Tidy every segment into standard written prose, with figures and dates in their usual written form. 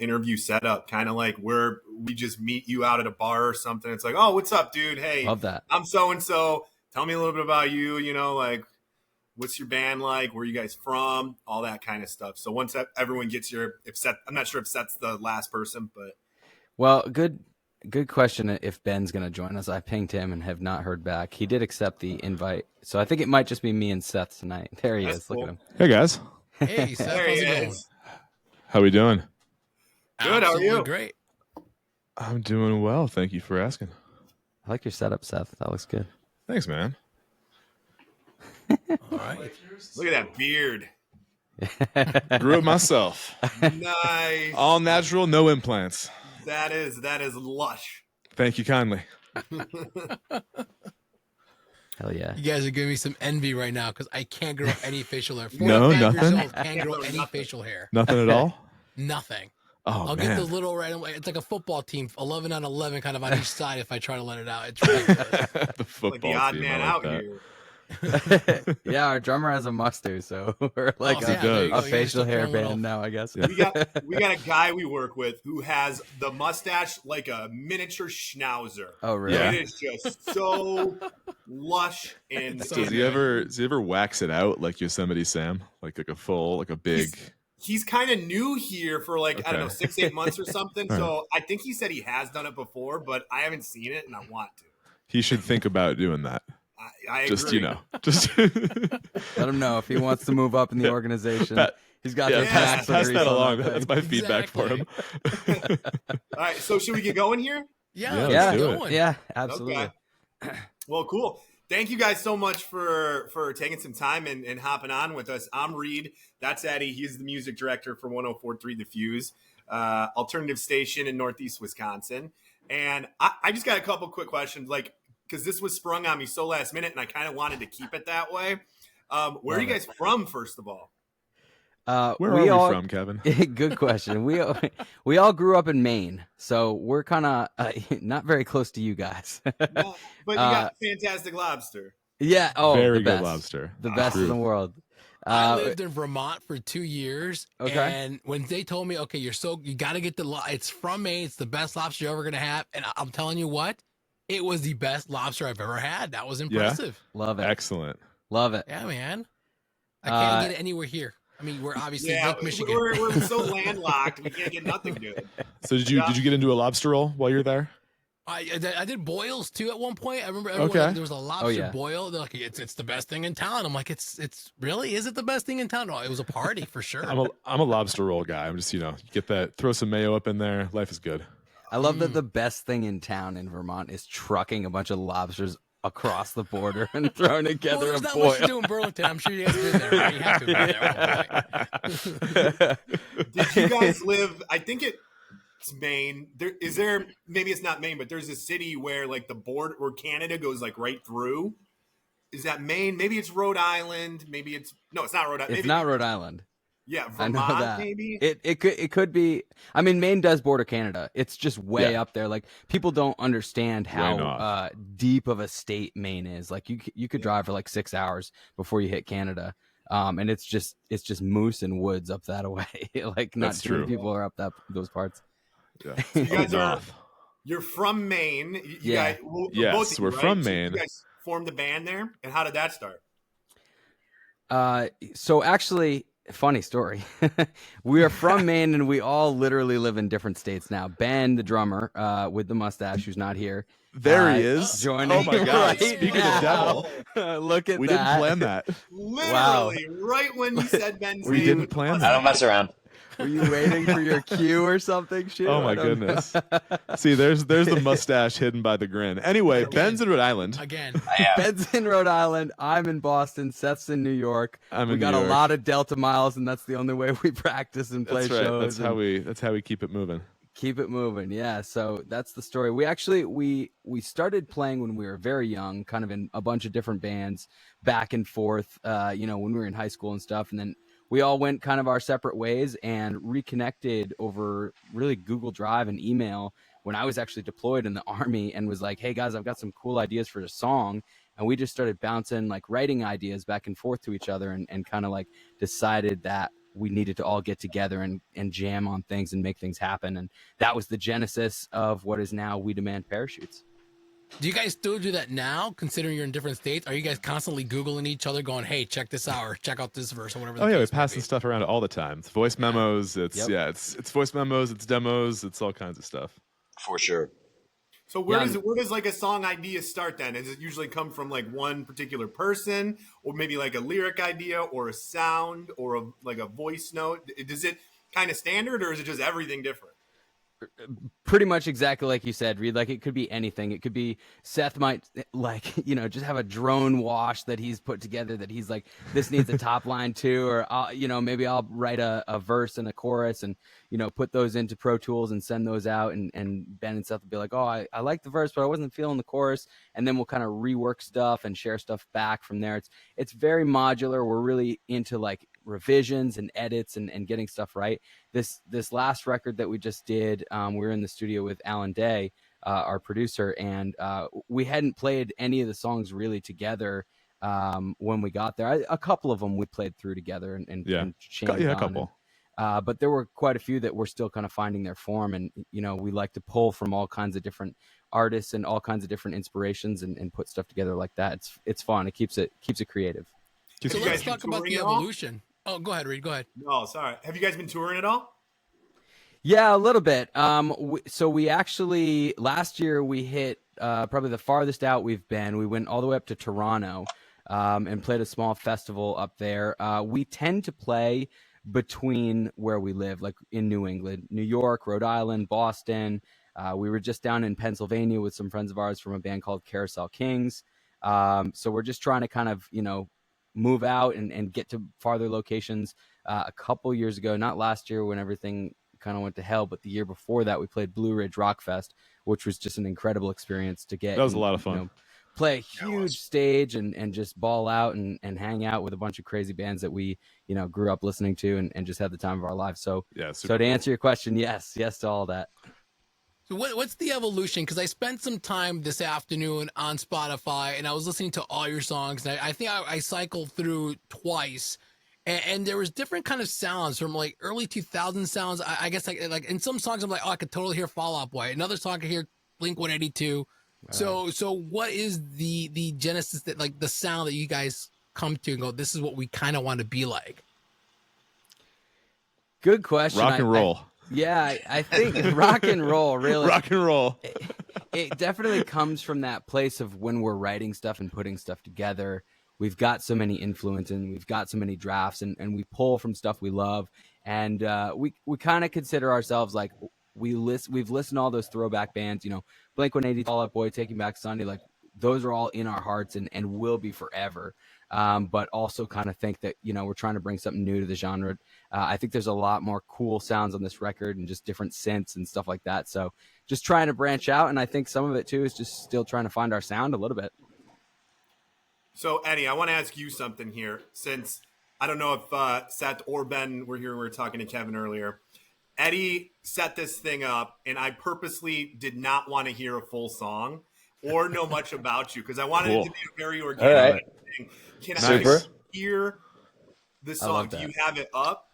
interview setup, kind of like where we just meet you out at a bar or something. It's like, oh, what's up, dude? Hey, Love that. I'm so-and-so. Tell me a little bit about you, like, what's your band like? Where are you guys from? All that kind of stuff. So once everyone gets I'm not sure if Seth's the last person, but. Well, good question if Ben's going to join us. I pinged him and have not heard back. He did accept the invite. So I think it might just be me and Seth tonight. There he is. Cool. Look at him. Hey, guys. Hey, Seth, how's it going? How we doing? Good. How are you? Great. I'm doing well. Thank you for asking. I like your setup, Seth. That looks good. Thanks, man. All right. Look at that beard. Grew it myself. Nice. All natural, no implants. That is lush. Thank you kindly. Hell yeah. You guys are giving me some envy right now because I can't grow any facial hair. No, 45 nothing? years old, can't grow any facial hair. Nothing at all? Nothing. Oh, I'll man. get those little right away. It's like a football team, 11 on 11, kind of on each side if I try to let it out. It's ridiculous. The football Like the odd team, man I like out that. here. Yeah, our drummer has a mustache, so we're like Oh, yeah, there you go. a You're facial just hair throwing it band off. now, I guess. Yeah. We got a guy we work with who has the mustache like a miniature schnauzer. Oh, really? Yeah. It is just so lush and. Does he ever wax it out like Yosemite Sam? Like a big. He's kind of new here for like, I don't know, Okay. 6-8 months or something. All So I think he said he has done it before, but I haven't seen it and I want to. He should think about doing that. I Just, agree. Just Let him know if he wants to move up in the organization. He's got their pass back. pass that along. That's my feedback for him. All right. So should we get going here? Yeah, Yeah, let's Yeah, get do it. going. Yeah, absolutely. Okay. Well, cool. Thank you guys so much for taking some time and hopping on with us. I'm Reed. That's Eddie. He's the music director for 104.3 The Fuse, alternative station in Northeast Wisconsin. And I just got a couple quick questions, like, because this was sprung on me so last minute, and I kind of wanted to keep it that way. Where are you guys from, first of all? Where are we from, Kevin? Good question. We all grew up in Maine, so we're kind of not very close to you guys. Well, but you got Fantastic Lobster. Yeah. Oh, Very the good best. lobster. The best in the world. I lived in Vermont for 2 years. Okay. And when they told me, okay, you got to get it's from Maine. It's the best lobster you're ever going to have. And I'm telling you what, it was the best lobster I've ever had. That was impressive. Love it. Excellent. Love it. Yeah, man. I can't get it anywhere here. I mean, we're obviously Lake Michigan. We're so landlocked, we can't get nothing good. So did you get into a lobster roll while you're there? I did boils too at one point. I remember everyone Okay. there was a lobster yeah. boil. They're like, it's the best thing in town. I'm like, it's really, is it the best thing in town? No, it was a party for sure. I'm a lobster roll guy. I'm just, you get that, throw some mayo up in there. Life is good. I love that the best thing in town in Vermont is trucking a bunch of lobsters across the border and throwing together there's a not boil. much to do in Burlington. I'm sure you guys have been there. Right? You have to have been there at one point. Did you guys live? I think it's Maine. Maybe it's not Maine, but there's a city where like the border where Canada goes like right through. Is that Maine? Maybe it's Rhode Island. Maybe it's not Rhode Island. It's not Rhode Island. Yeah, I know Vermont. that. Maybe It could be. I mean, Maine does border Canada. It's just way Yeah. up there. Like people don't understand Way how north. deep of a state Maine is. Like you could drive for like 6 hours before you hit Canada. And it's just moose and woods up that way. Like not That's too many true. people are up those parts. Yeah. you guys are. North. You're from Maine. You Yeah. guys, well, Yes, both of you, we're right? from So Maine. You guys formed a band there, and how did that start? So actually, funny story. We are from Maine, and we all literally live in different states now. Ben, the drummer, with the mustache, who's not here. There he is. Joining Oh my God. right Speaking of now. devil. Look at We that. didn't plan that. Literally, right when you said Ben's We name. didn't plan I that. don't mess around. Were you waiting for your cue or something? Shoot, Oh my I don't goodness. See, there's the mustache hidden by the grin. Anyway, Ben's in Rhode Island. Again, I am. Ben's in Rhode Island. I'm in Boston. Seth's in New York. I'm We in got New a York. lot of Delta miles, and that's the only way we practice and play That's right. shows. That's how we keep it moving. Keep it moving. Yeah. So that's the story. We actually we started playing when we were very young, kind of in a bunch of different bands, back and forth. When we were in high school and stuff, and then we all went kind of our separate ways and reconnected over really Google Drive and email when I was actually deployed in the Army, and was like, hey guys, I've got some cool ideas for a song. And we just started bouncing like writing ideas back and forth to each other, and kind of like decided that we needed to all get together and jam on things and make things happen. And that was the genesis of what is now We Demand Parachutes. Do you guys still do that now, considering you're in different states? Are you guys constantly Googling each other going, hey, check this out, or check out this verse, or whatever? Oh yeah, we're passing stuff around all the time. It's voice memos. It's Yep. it's voice memos. It's demos. It's all kinds of stuff. For sure. So where does like a song idea start then? Does it usually come from like one particular person, or maybe like a lyric idea or a sound or like a voice note? Does it kind of standard, or is it just everything different? Pretty much exactly like you said, Reed. Like, it could be anything. It could be Seth might, like, just have a drone wash that he's put together that he's like, this needs a top line too, or maybe I'll write a verse and a chorus and put those into Pro Tools and send those out, and Ben and Seth will be like, oh, I like the verse, but I wasn't feeling the chorus, and then we'll kind of rework stuff and share stuff back from there. It's very modular. We're really into like revisions and edits and getting stuff right. This last record that we just did, we were in the studio with Alan Day, our producer, and we hadn't played any of the songs really together when we got there. A couple of them we played through together and changed a on. couple. But there were quite a few that were still kind of finding their form, and we like to pull from all kinds of different artists and all kinds of different inspirations and put stuff together like that. It's fun. It keeps it creative. So let's talk about the evolution. Oh, go ahead, Reed. Go ahead. No, sorry. Have you guys been touring at all? Yeah, a little bit. So we actually last year we hit probably the farthest out we've been. We went all the way up to Toronto and played a small festival up there. We tend to play between where we live, like in New England, New York, Rhode Island, Boston. We were just down in Pennsylvania with some friends of ours from a band called Carousel Kings. So we're just trying to kind of, move out and get to farther locations. A couple years ago, not last year when everything kind of went to hell, but the year before that, we played Blue Ridge Rock Fest, which was just an incredible experience to get. That was a lot of fun. Play a huge stage and just ball out and hang out with a bunch of crazy bands that we, grew up listening to and just had the time of our lives. So, so to answer your question, yes to all that. So what's the evolution? Because I spent some time this afternoon on Spotify and I was listening to all your songs. And I think I cycled through twice, and there was different kind of sounds from like early 2000 sounds. I guess like in some songs I'm like, oh, I could totally hear Fall Out Boy. Another song I could hear Blink 182. Wow. So what is the genesis, that like the sound that you guys come to and go, this is what we kind of want to be like? Good question. Rock and roll. I think rock and roll, really. Rock and roll. It definitely comes from that place of when we're writing stuff and putting stuff together. We've got so many influences and we've got so many drafts and we pull from stuff we love. And we kind of consider ourselves like we've listened to all those throwback bands, Blink 182, Fall Out Boy, Taking Back Sunday, like those are all in our hearts and will be forever. But also kind of think that, we're trying to bring something new to the genre. I think there's a lot more cool sounds on this record and just different synths and stuff like that. So just trying to branch out. And I think some of it too is just still trying to find our sound a little bit. So Eddie, I want to ask you something here, since I don't know if Seth or Ben were here. We were talking to Kevin earlier. Eddie set this thing up and I purposely did not want to hear a full song or know much about you because I wanted it to be a very organic thing. Can I hear the song? Do you have it up?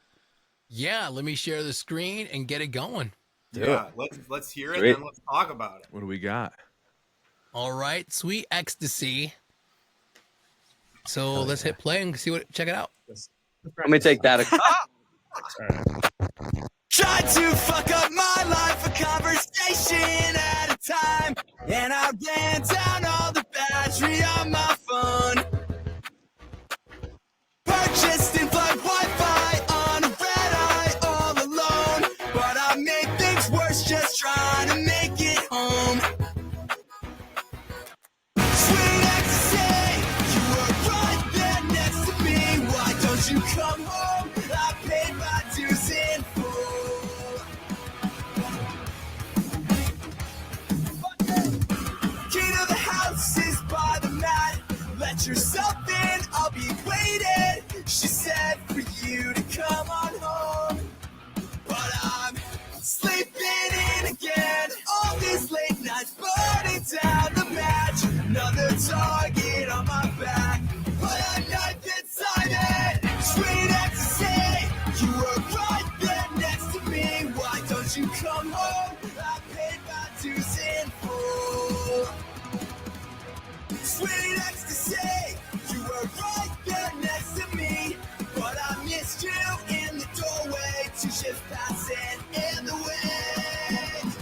Yeah, let me share the screen and get it going. Yeah, let's hear it and let's talk about it. What do we got? All right, Sweet Ecstasy. So let's hit play and check it out. Let me take that. Tried to fuck up my life, a conversation at a time, and I ran down all the battery on my phone. Purchased in-flight Wi-Fi on a red eye all alone, but I made things worse just trying to make it home. Sweet ecstasy, you were right there next to me. Why don't you come home? I paid my dues in full. Key to the house is by the mat. Let yourself in, I'll be waiting. She said for you to come on home, but I'm sleeping in again. All these late nights burning down the match. Another target on my back, but a knife inside it. Sweet ecstasy, you come home. I paid my dues in full. Sweet ecstasy, you were right there next to me, but I missed you in the doorway, two ships passing in the wind.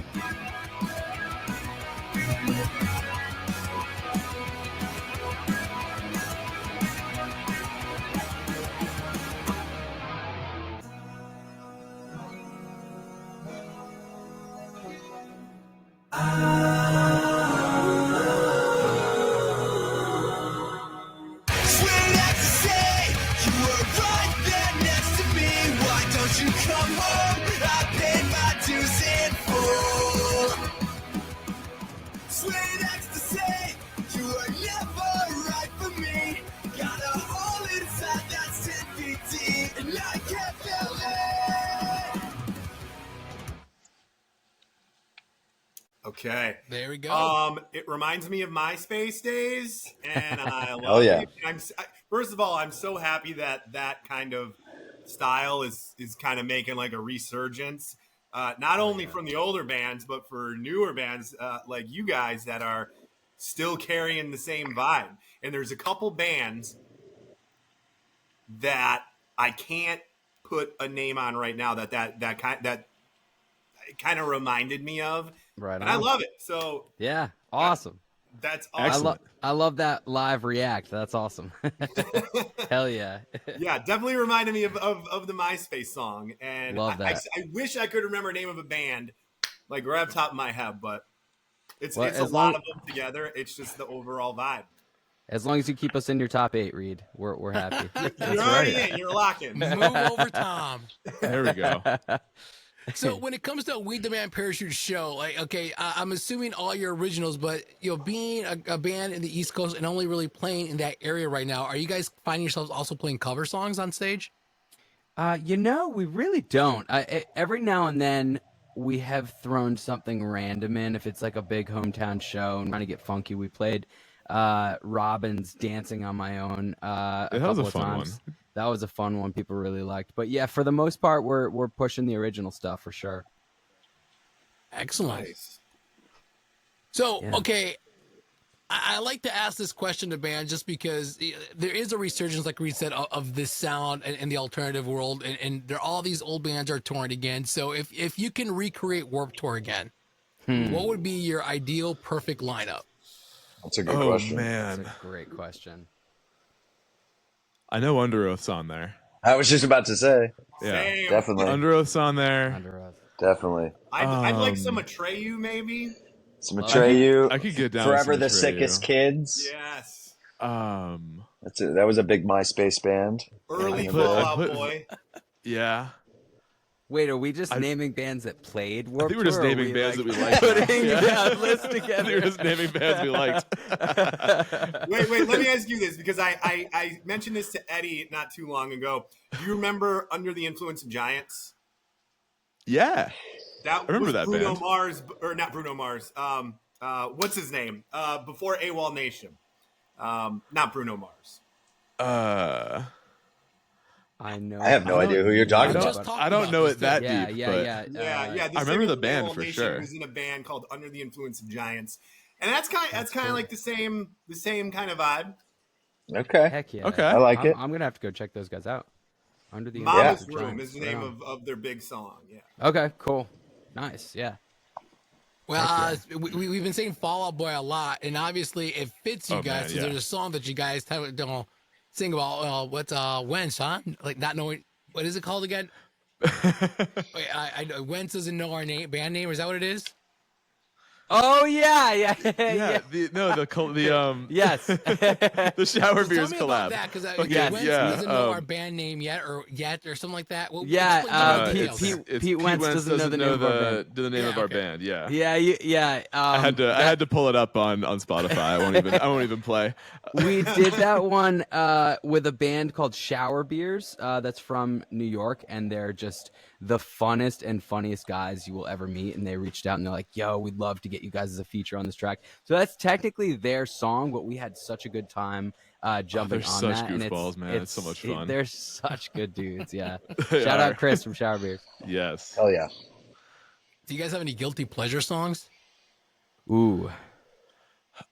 Sweet ecstasy, you were right there next to me. Why don't you come home? I paid my dues in full. Sweet ecstasy, you were never right for me. Got a hole inside that's 10 feet deep, and I can't feel it. Okay. There we go. It reminds me of MySpace days, and I love Oh, yeah. it. First of all, I'm so happy that that kind of style is kind of making like a resurgence, not only from the older bands, but for newer bands like you guys that are still carrying the same vibe. And there's a couple bands that I can't put a name on right now that kind of reminded me of. Right And I on. love it. So Yeah, awesome. that's I awesome. love I love that live react. That's awesome. Hell yeah. Yeah, definitely reminded me of the MySpace song. And Love that. I wish I could remember the name of a band, like right off the top of my head, but it's Well, it's a as lot long- of them together. It's just the overall vibe. As long as you keep us in your top 8, Reed, we're happy. You're already in. You're locking. Move over, Tom. There we go. So when it comes to We Demand Parachute show, like, okay, I'm assuming all your originals, but being a band in the East Coast and only really playing in that area right now, are you guys finding yourselves also playing cover songs on stage? We really don't. Every now and then we have thrown something random in. If it's like a big hometown show and trying to get funky, we played Robin's Dancing on My Own That was a fun one. That was a fun one people really liked. But yeah, for the most part, we're pushing the original stuff for sure. Excellent. Nice. So, Yeah. okay, I like to ask this question to band just because there is a resurgence, like Reed said, of this sound in the alternative world, and there all these old bands are touring again. So if you can recreate Warped Tour again, what would be your ideal perfect lineup? That's a good Oh question. man, That's a great question. I know Under Oath's on there. I was just about to say, Yeah, Same. definitely, Under Oath's on there. Under Oath. definitely. I'd like some Atreyu, maybe. Some Atreyu, I could get down with Forever some the Atreyu. Sickest Kids. Yes. That was a big MySpace band. Early I Fallout put- Boy. Yeah, Wait, are we just naming bands that played Warped I think we're just Tour, or are naming we, bands like, that we like. putting Yeah. a list I think together? we're just naming bands we liked. Wait, let me ask you this, because I mentioned this to Eddie not too long ago. Do you remember Under the Influence of Giants? Yeah, That remember was that Bruno band. Mars, or not Bruno Mars. What's his name? Before AWOL Nation. Not Bruno Mars. I know. I have no idea who you're talking I about. just don't, talked I don't about know this it that Yeah, deep. yeah, but yeah. Yeah. The I remember singer the of band AWOL for Nation sure. was in a band called Under the Influence of Giants, and that's kind of like the same kind of vibe. Okay. Heck yeah. Okay. I like it. I'm gonna have to go check those guys out. Under the Mama's Influence of Room Giants. is the Right name on. of their big song. Yeah. Okay, cool, nice, yeah. Well, we've been saying Fall Out Boy a lot, and obviously it fits you Oh, guys. man, So yeah. there's a song that you guys don't sing about. What's Wentz, huh? Like not knowing what is it called again? Wait, I Wentz doesn't know our band name. Is that what it is? Oh yeah. yeah, yeah. the Yes. the shower Tell beers me collab. about that because Yes, Wentz yeah, doesn't know our band name yet or something like that. Well, Yeah, explain It's- the details. it's Pete Wentz doesn't know the name of our band. the name Yeah, of our okay. band. Yeah. Yeah. I had to pull it up on Spotify. I won't even play. We did that one with a band called Shower Beers that's from New York, and they're just the funnest and funniest guys you will ever meet. And they reached out and they're like, yo, we'd love to get you guys as a feature on this track. So that's technically their song, but we had such a good time jumping they're on such that. And goofballs, man. It's so much fun. They're such good dudes, yeah. They Shout are. out Chris from Shower Beers. Yes. Hell yeah. Do you guys have any guilty pleasure songs? Ooh.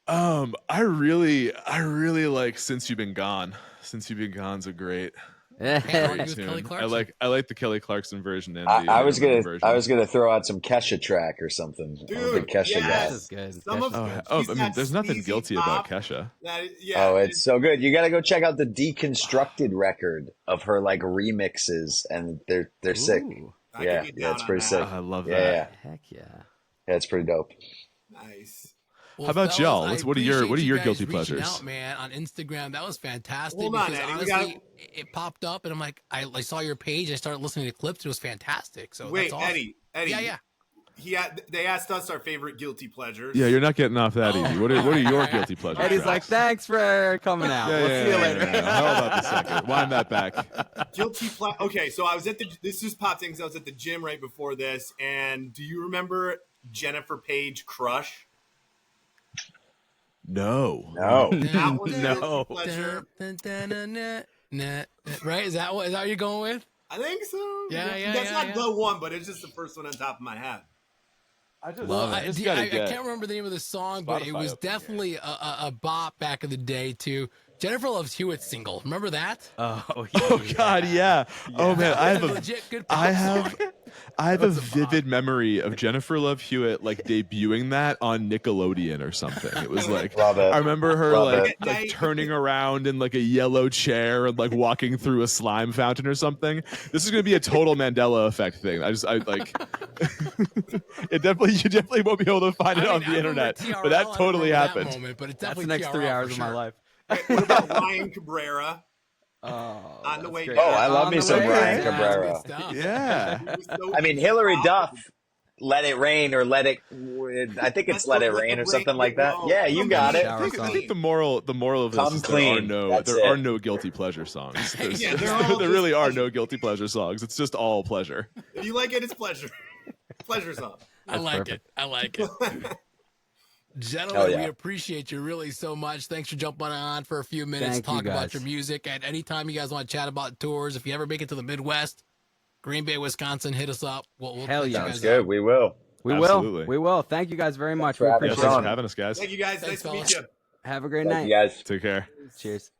I really like Since You've Been Gone. Since You've Been Gone's a great Can't argue with tune. Kelly Clarkson. I like the Kelly Clarkson version and I was the gonna throw out some Kesha track or something. I'm a big Dude, Kesha yes. Kesha's good. Some of Kesha's Oh, she's I mean, that there's nothing sleazy guilty pop about Kesha. That, guy. Oh, it's so good. You got to go check out the Deconstructed record of her like remixes, and they're sick. Ooh, I can Yeah, get yeah, down it's on pretty that. sick. I love Yeah, that. yeah, heck yeah. yeah, it's pretty dope. Nice. Well, How about fellas, y'all? I What are your appreciate you guys guilty reaching pleasures? Out, man, on Instagram, that was fantastic. Hold on, because Eddie, we honestly, it popped up, and I'm like, I saw your page. I started listening to clips. It was fantastic. So Wait, that's awesome. Eddie. Yeah. They asked us our favorite guilty pleasures. Yeah, you're not getting off that Oh. easy. What are your guilty pleasures? Eddie's like, thanks for coming out. Yeah, We'll yeah, see you yeah, later. yeah. How about the second? Wind that back. Guilty pleasure. Okay, so I was at this just popped in because I was at the gym right before this, and do you remember Jennifer Page Crush? No. That was a No. guilty pleasure. Right? Is that what you're going with? I think so. Yeah, That's yeah, not the one, but it's just the first one on top of my head. Love it. I, Just I gotta get can't remember the name of the song, but it Spotify was open here. definitely a bop back in the day too. Jennifer Loves Hewitt single. Remember that? Oh, Oh God, yeah. Oh man, I have a legit good pop I song. have a vivid memory of Jennifer Love Hewitt like debuting that on Nickelodeon or something. It was like Love it. I remember her Love like, it. like turning around in like a yellow chair and like walking through a slime fountain or something. This is gonna be a total Mandela effect thing. I like you definitely won't be able to find it I on mean, the I remember internet. TRL, but that I totally remember happened. That moment, but it's that's the definitely next 3 TRL hours for of my sure. life. What about Ryan Cabrera? Oh, On the that's way great. down. Oh, I love On me the some way Ryan down. Cabrera. Good stuff. Yeah. He was so I mean, Hillary powerful. Duff, Let It Rain or Let It. I think it's Let It Rain or something like that. Yeah, you got it. Shower I think the moral of this Come is clean. That's there it. are no guilty pleasure songs. Yeah, they're all there just really are pleasure. no guilty pleasure songs. It's just all pleasure. If you like it, it's pleasure. Pleasure song. I like perfect. it. I like it. Gentlemen, Hell yeah. we appreciate you really so much. Thanks for jumping on for a few minutes, Thank you, talk about guys. your music. At any time you guys want to chat about tours, if you ever make it to the Midwest, Green Bay, Wisconsin, hit us up. We'll Hell let you yeah. guys Sounds good. out. We will. We Absolutely. will. We will. Thank you guys very much. for We having us appreciate Thanks it. for having us, guys. Thank you guys. Thanks, nice to meet fellas. you. Have a great Thank night. you guys. Take care. Cheers.